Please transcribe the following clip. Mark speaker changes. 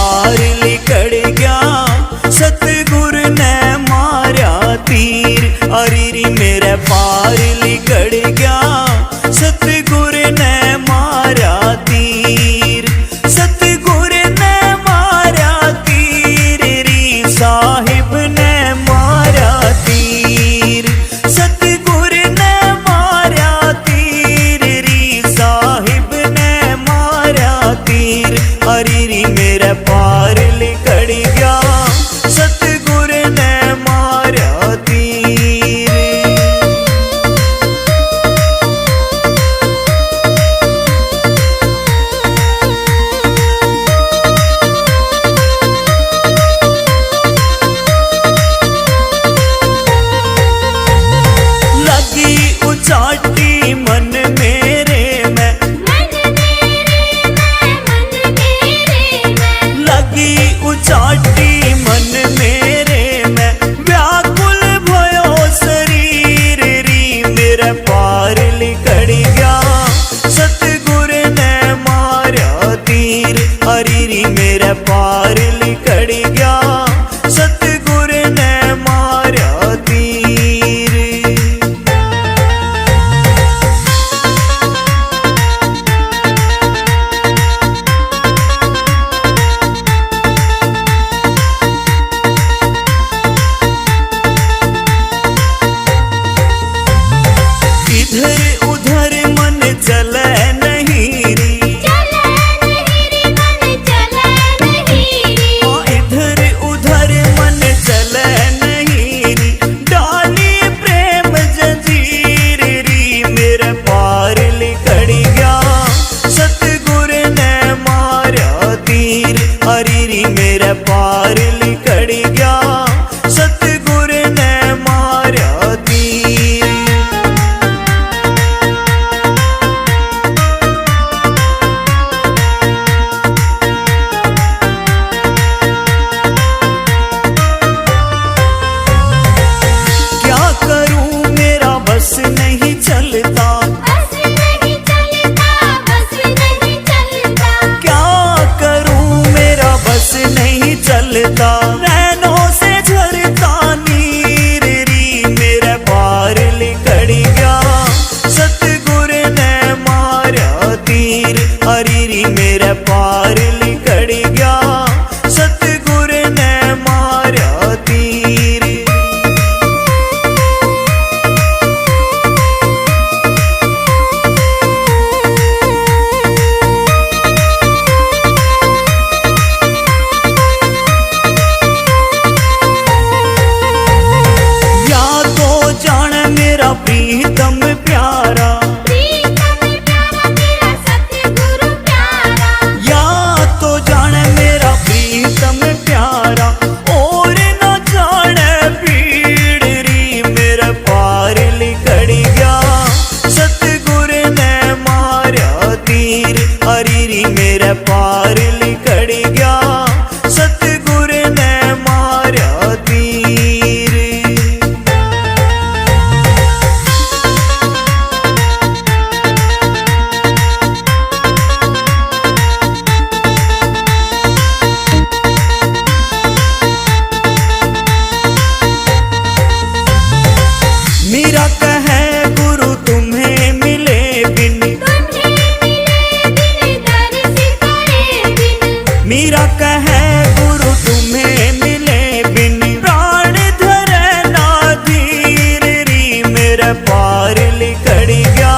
Speaker 1: पार लिकड़ गया, सतगुर ने मारा तीर। अरे मेरे पार लिकड़ गया, सतगुर ने मारा तीर। सतगुर ने मारा तीर री साहिब ने मारा तीर। सतगुर ने मारा तीर री साहिब ने मारा तीर। अरे री मेरे पार लिकड़ गया, सतगुर ने मारा तीर। लगी उचाटी मन मेरे में, लगी उचाटी मन मेरे में, व्याकुल भयो शरीर री मेरे पार लिकड़ गया, सतगुर ने मारा तीर। अरे री मेरे पार लिकड़ गया, सतगुर ने मारा तीर। इधर उधर मन चले नहीं री, इधर उधर मन चले नहीं री, डाली प्रेम जंजीर री मेरे पार लिकड़ गया, सतगुर ने मारा तीर। अरे री मेरे पार लिकड़ गया, सतगुर ने मारा तीर। क्या करूं मेरा बस नहीं चलता, क्या करूं मेरा बस नहीं चलता, नैनों से झरता नीर री मेरे पार लिकड़ गया, सतगुर ने मारा तीर। अरे री मेरे पार लिकड़ गया, सतगुर ने मारा तीर। या तो जान मेरा प्रीतम प्यारा, या तो जान मेरा प्रीतम प्यारा, और न जाने पीड़ री मेरे पार लिकड़ गया, सतगुर ने मारा तीर। अरे री मेरे पार लिकड़ गया, सतगुर ने मारा तीर। मेरा कहे गुरु तुम्हें मिले बिन, मेरा कहे गुरु तुम्हें मिले बिन, प्राण धरे ना धीर री मेरे पार लिकड़ गया,